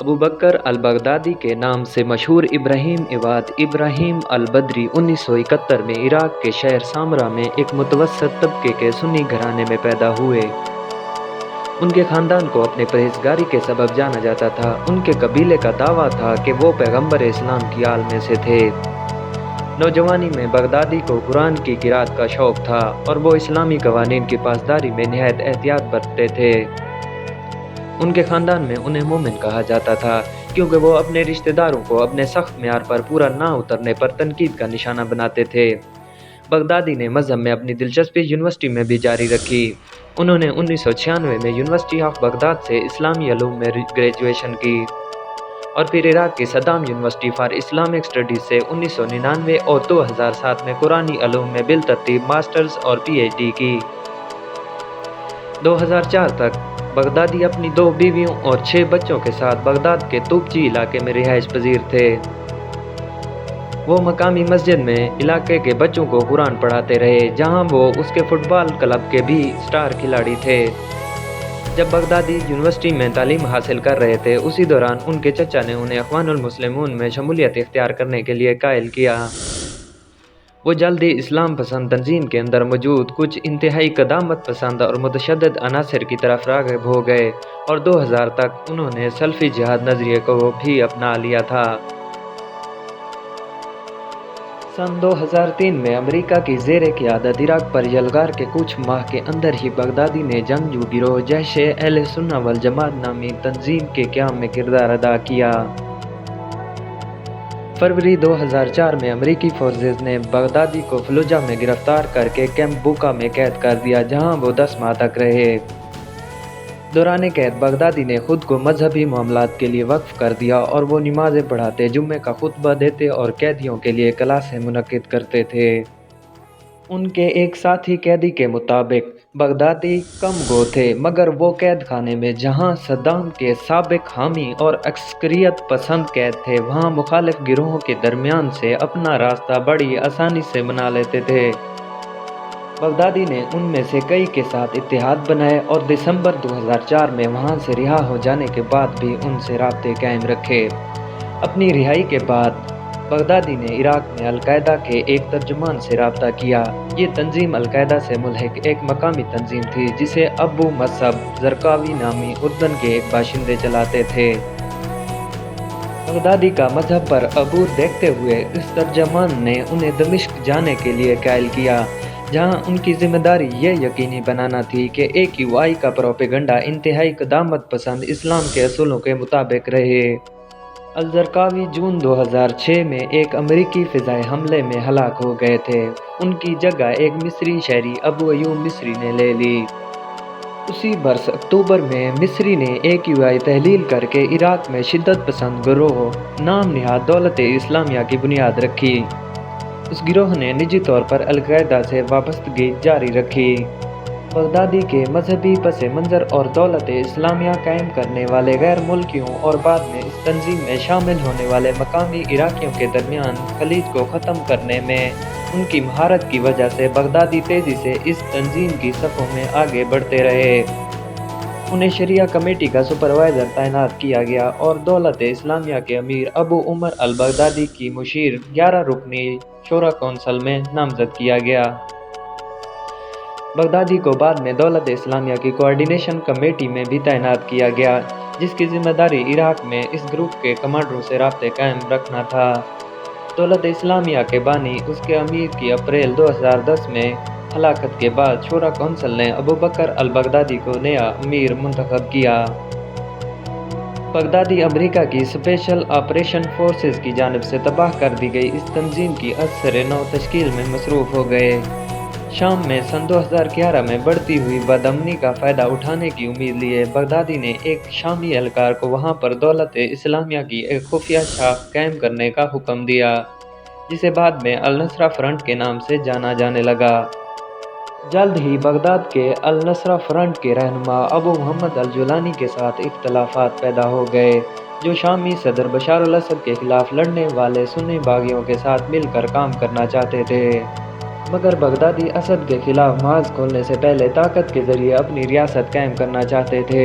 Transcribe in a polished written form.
ابو بکر al Baghdadi کے نام سے مشہور ابراہیم عواد ابراہیم البدری 1971 میں عراق کے شہر سامرا میں ایک متوسط طبقے کے سنی گھرانے میں پیدا ہوئے۔ ان کے خاندان کو اپنے پرہیزگاری کے سبب جانا جاتا تھا۔ ان کے قبیلے کا دعویٰ تھا کہ وہ پیغمبر اسلام کی آل میں سے تھے۔ نوجوانی میں بغدادی کو قرآن کی قرأت کا شوق تھا اور وہ اسلامی قوانین کی پاسداری میں نہایت احتیاط برتتے تھے۔ ان کے خاندان میں انہیں مومن کہا جاتا تھا کیونکہ وہ اپنے رشتہ داروں کو اپنے سخت معیار پر پورا نہ اترنے پر تنقید کا نشانہ بناتے تھے۔ بغدادی نے مذہب میں اپنی دلچسپی یونیورسٹی میں بھی جاری رکھی۔ انہوں نے 1996 میں یونیورسٹی آف بغداد سے اسلامی علوم میں گریجویشن کی اور پھر عراق کی Saddam university for Islamic studies سے 1999 اور 2007 میں قرآنی علوم میں بالترتیب ماسٹرز اور پی ایچ ڈی کی۔ 2004 تک بغدادی اپنی 2 بیویوں اور 6 بچوں کے ساتھ بغداد کے توپچی علاقے میں رہائش پذیر تھے۔ وہ مقامی مسجد میں علاقے کے بچوں کو قرآن پڑھاتے رہے، جہاں وہ اس کے فٹ بال کلب کے بھی سٹار کھلاڑی تھے۔ جب بغدادی یونیورسٹی میں تعلیم حاصل کر رہے تھے، اسی دوران ان کے چچا نے انہیں اخوان المسلمون میں شمولیت اختیار کرنے کے لیے قائل کیا۔ وہ جلد ہی اسلام پسند تنظیم کے اندر موجود کچھ انتہائی قدامت پسند اور متشدد عناصر کی طرف راغب ہو گئے اور 2000 تک انہوں نے سلفی جہاد نظریے کو بھی اپنا لیا تھا۔ سن 2003 میں امریکہ کی زیر قیادت عراق پر یلغار کے کچھ ماہ کے اندر ہی بغدادی نے جنگجو گروہ جیش اہل سنہ والجماعت نامی تنظیم کے قیام میں کردار ادا کیا۔ فروری 2004 میں امریکی فورسز نے بغدادی کو فلوجہ میں گرفتار کر کے کیمپ بوکا میں قید کر دیا، جہاں وہ 10 ماہ تک رہے۔ دوران قید بغدادی نے خود کو مذہبی معاملات کے لیے وقف کر دیا اور وہ نمازیں پڑھاتے، جمعے کا خطبہ دیتے اور قیدیوں کے لیے کلاسیں منعقد کرتے تھے۔ ان کے ایک ساتھی قیدی کے مطابق بغدادی کم گو تھے، مگر وہ قید خانے میں جہاں صدام کے سابق حامی اور عسکریت پسند قید تھے، وہاں مخالف گروہوں کے درمیان سے اپنا راستہ بڑی آسانی سے بنا لیتے تھے۔ بغدادی نے ان میں سے کئی کے ساتھ اتحاد بنائے اور دسمبر 2004 میں وہاں سے رہا ہو جانے کے بعد بھی ان سے رابطے قائم رکھے۔ اپنی رہائی کے بعد بغدادی نے عراق میں القاعدہ کے ایک ترجمان سے رابطہ کیا۔ یہ تنظیم القاعدہ سے ملحق ایک مقامی تنظیم تھی جسے ابو مصعب زرقاوی نامی اردن کے ایک باشندے چلاتے تھے۔ بغدادی کا مذہب پر عبور دیکھتے ہوئے اس ترجمان نے انہیں دمشق جانے کے لیے قائل کیا، جہاں ان کی ذمہ داری یہ یقینی بنانا تھی کہ AQI کا پروپیگنڈا انتہائی قدامت پسند اسلام کے اصولوں کے مطابق رہے۔ الزرقاوی جون 2006 میں ایک امریکی فضائی حملے میں ہلاک ہو گئے تھے۔ ان کی جگہ ایک مصری شہری ابو ایوب مصری نے لے لی۔ اسی برس اکتوبر میں مصری نے AQI تحلیل کر کے عراق میں شدت پسند گروہ نام نہاد دولت اسلامیہ کی بنیاد رکھی۔ اس گروہ نے نجی طور پر القاعدہ سے وابستگی جاری رکھی۔ بغدادی کے مذہبی پس منظر اور دولت اسلامیہ قائم کرنے والے غیر ملکیوں اور بعد میں اس تنظیم میں شامل ہونے والے مقامی عراقیوں کے درمیان خلیج کو ختم کرنے میں ان کی مہارت کی وجہ سے بغدادی تیزی سے اس تنظیم کی صفوں میں آگے بڑھتے رہے۔ انہیں شریعہ کمیٹی کا سپروائزر تعینات کیا گیا اور دولت اسلامیہ کے امیر ابو عمر البغدادی کی مشیر 11 رکنی شورا کونسل میں نامزد کیا گیا۔ بغدادی کو بعد میں دولت اسلامیہ کی کوارڈینیشن کمیٹی میں بھی تعینات کیا گیا، جس کی ذمہ داری عراق میں اس گروپ کے کمانڈروں سے رابطے قائم رکھنا تھا۔ دولت اسلامیہ کے بانی اس کے امیر کی اپریل 2010 میں ہلاکت کے بعد شورا کونسل نے ابو بکر البغدادی کو نیا امیر منتخب کیا۔ بغدادی امریکہ کی اسپیشل آپریشن فورسز کی جانب سے تباہ کر دی گئی اس تنظیم کی ازسر نو تشکیل میں مصروف ہو گئے۔ شام میں سن 2011 میں بڑھتی ہوئی بدامنی کا فائدہ اٹھانے کی امید لیے بغدادی نے ایک شامی اہلکار کو وہاں پر دولت اسلامیہ کی ایک خفیہ شاخ قائم کرنے کا حکم دیا، جسے بعد میں النصرہ فرنٹ کے نام سے جانا جانے لگا۔ جلد ہی بغداد کے النصرہ فرنٹ کے رہنما ابو محمد الجولانی کے ساتھ اختلافات پیدا ہو گئے، جو شامی صدر بشار الاسد کے خلاف لڑنے والے سنی باغیوں کے ساتھ مل کر کام کرنا چاہتے تھے، مگر بغدادی اسد کے خلاف محاذ کھولنے سے پہلے طاقت کے ذریعے اپنی ریاست قائم کرنا چاہتے تھے۔